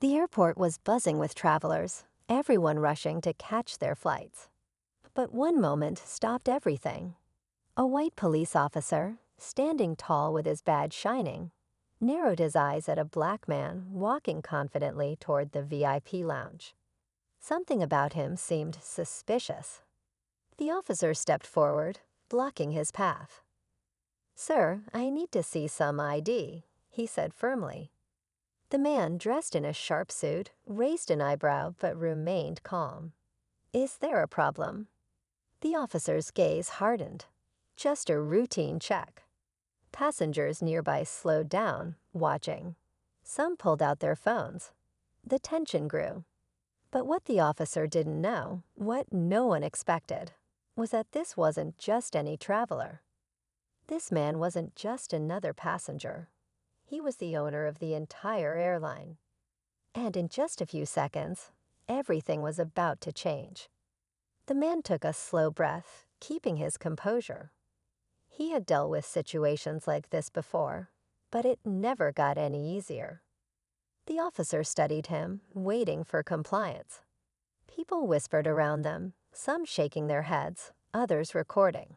The airport was buzzing with travelers, everyone rushing to catch their flights. But one moment stopped everything. A white police officer, standing tall with his badge shining, narrowed his eyes at a black man walking confidently toward the VIP lounge. Something about him seemed suspicious. The officer stepped forward, blocking his path. "Sir, I need to see some ID," he said firmly. The man, dressed in a sharp suit, raised an eyebrow but remained calm. "Is there a problem?" The officer's gaze hardened. "Just a routine check." Passengers nearby slowed down, watching. Some pulled out their phones. The tension grew. But what the officer didn't know, what no one expected, was that this wasn't just any traveler. This man wasn't just another passenger. He was the owner of the entire airline. And in just a few seconds, everything was about to change. The man took a slow breath, keeping his composure. He had dealt with situations like this before, but it never got any easier. The officer studied him, waiting for compliance. People whispered around them, some shaking their heads, others recording.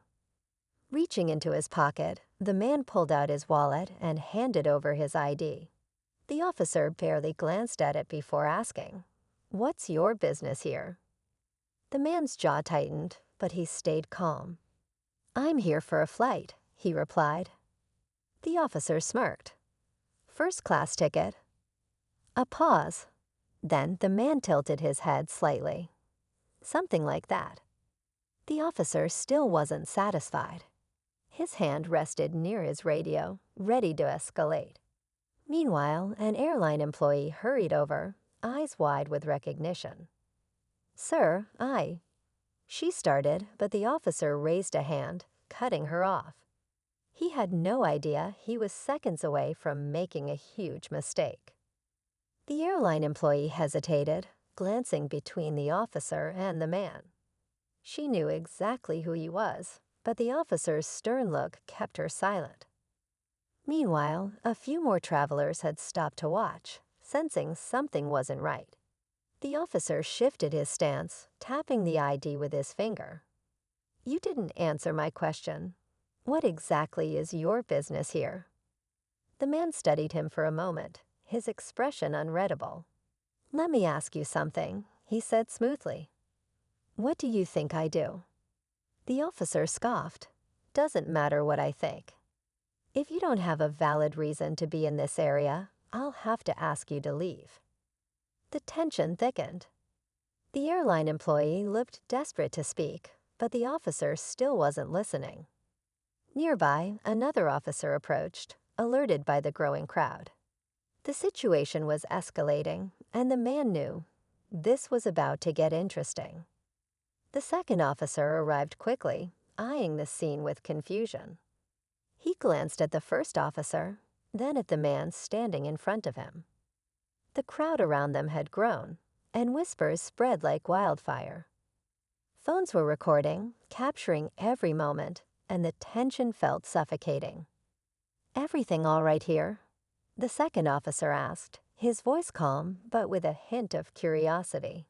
Reaching into his pocket, the man pulled out his wallet and handed over his ID. The officer barely glanced at it before asking, "What's your business here?" The man's jaw tightened, but he stayed calm. "I'm here for a flight," he replied. The officer smirked. "First class ticket?" A pause. Then the man tilted his head slightly. "Something like that." The officer still wasn't satisfied. His hand rested near his radio, ready to escalate. Meanwhile, an airline employee hurried over, eyes wide with recognition. "Sir, She started, but the officer raised a hand, cutting her off. He had no idea he was seconds away from making a huge mistake. The airline employee hesitated, glancing between the officer and the man. She knew exactly who he was, but the officer's stern look kept her silent. Meanwhile, a few more travelers had stopped to watch, sensing something wasn't right. The officer shifted his stance, tapping the ID with his finger. "You didn't answer my question. What exactly is your business here?" The man studied him for a moment, his expression unreadable. "Let me ask you something," he said smoothly. "What do you think I do?" The officer scoffed. "Doesn't matter what I think. If you don't have a valid reason to be in this area, I'll have to ask you to leave." The tension thickened. The airline employee looked desperate to speak, but the officer still wasn't listening. Nearby, another officer approached, alerted by the growing crowd. The situation was escalating, and the man knew this was about to get interesting. The second officer arrived quickly, eyeing the scene with confusion. He glanced at the first officer, then at the man standing in front of him. The crowd around them had grown, and whispers spread like wildfire. Phones were recording, capturing every moment, and the tension felt suffocating. "Everything all right here?" the second officer asked, his voice calm but with a hint of curiosity.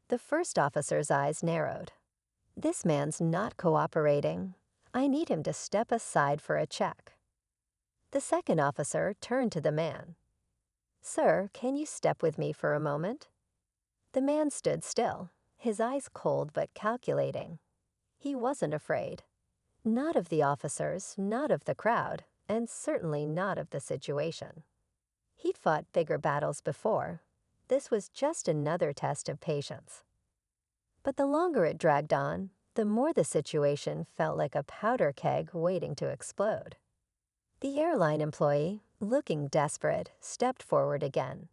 The first officer's eyes narrowed. "This man's not cooperating. I need him to step aside for a check." The second officer turned to the man. "Sir, can you step with me for a moment?" The man stood still, his eyes cold but calculating. He wasn't afraid. Not of the officers, not of the crowd, and certainly not of the situation. He'd fought bigger battles before. This was just another test of patience. But the longer it dragged on, the more the situation felt like a powder keg waiting to explode. The airline employee, looking desperate, stepped forward again.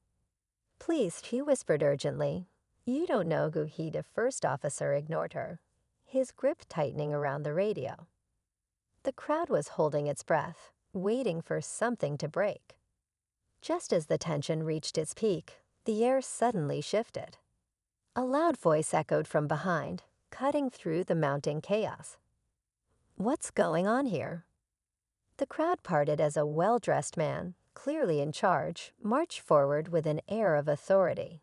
"Please," she whispered urgently. "You don't know who he." The first officer ignored her, his grip tightening around the radio. The crowd was holding its breath, waiting for something to break. Just as the tension reached its peak, the air suddenly shifted. A loud voice echoed from behind, cutting through the mounting chaos. "What's going on here?" The crowd parted as a well-dressed man, clearly in charge, marched forward with an air of authority.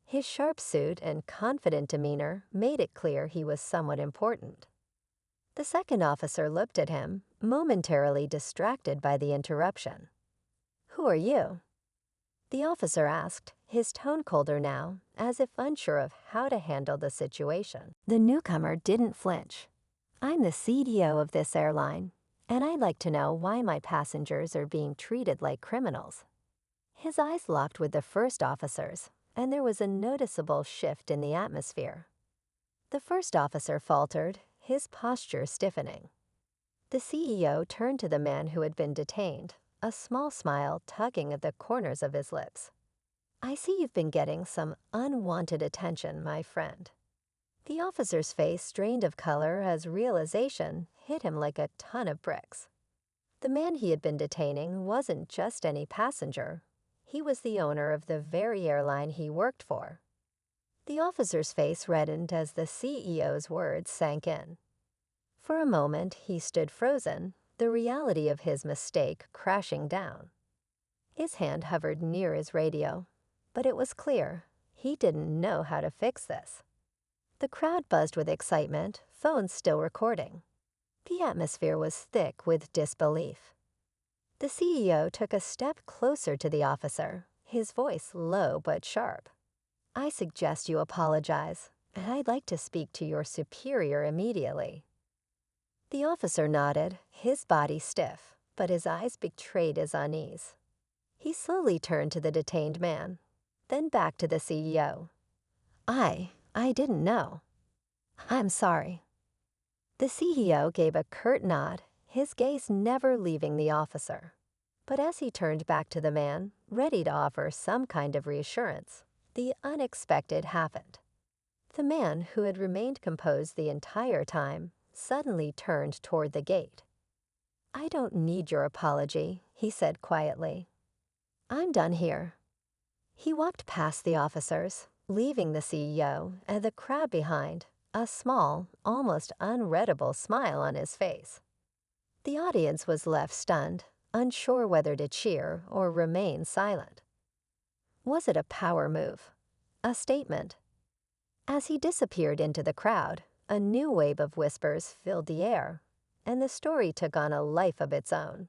His sharp suit and confident demeanor made it clear he was somewhat important. The second officer looked at him, momentarily distracted by the interruption. "Who are you?" The officer asked, his tone colder now, as if unsure of how to handle the situation. The newcomer didn't flinch. "I'm the CEO of this airline, and I'd like to know why my passengers are being treated like criminals." His eyes locked with the first officer's, and there was a noticeable shift in the atmosphere. The first officer faltered, his posture stiffening. The CEO turned to the man who had been detained, a small smile tugging at the corners of his lips. "I see you've been getting some unwanted attention, my friend." The officer's face strained of color as realization hit him like a ton of bricks. The man he had been detaining wasn't just any passenger. He was the owner of the very airline he worked for. The officer's face reddened as the CEO's words sank in. For a moment, he stood frozen, the reality of his mistake crashing down. His hand hovered near his radio, but it was clear he didn't know how to fix this. The crowd buzzed with excitement, phones still recording. The atmosphere was thick with disbelief. The CEO took a step closer to the officer, his voice low but sharp. "I suggest you apologize, and I'd like to speak to your superior immediately." The officer nodded, his body stiff, but his eyes betrayed his unease. He slowly turned to the detained man, then back to the CEO. I didn't know. I'm sorry." The CEO gave a curt nod, his gaze never leaving the officer. But as he turned back to the man, ready to offer some kind of reassurance, the unexpected happened. The man, who had remained composed the entire time, suddenly turned toward the gate. "I don't need your apology," he said quietly. "I'm done here." He walked past the officers, leaving the CEO and the crowd behind, a small, almost unreadable smile on his face. The audience was left stunned, unsure whether to cheer or remain silent. Was it a power move? A statement? As he disappeared into the crowd, a new wave of whispers filled the air, and the story took on a life of its own.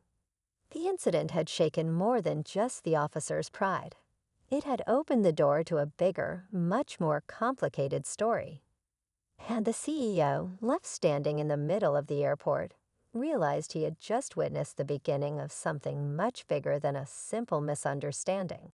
The incident had shaken more than just the officer's pride. It had opened the door to a bigger, much more complicated story. And the CEO, left standing in the middle of the airport, realized he had just witnessed the beginning of something much bigger than a simple misunderstanding.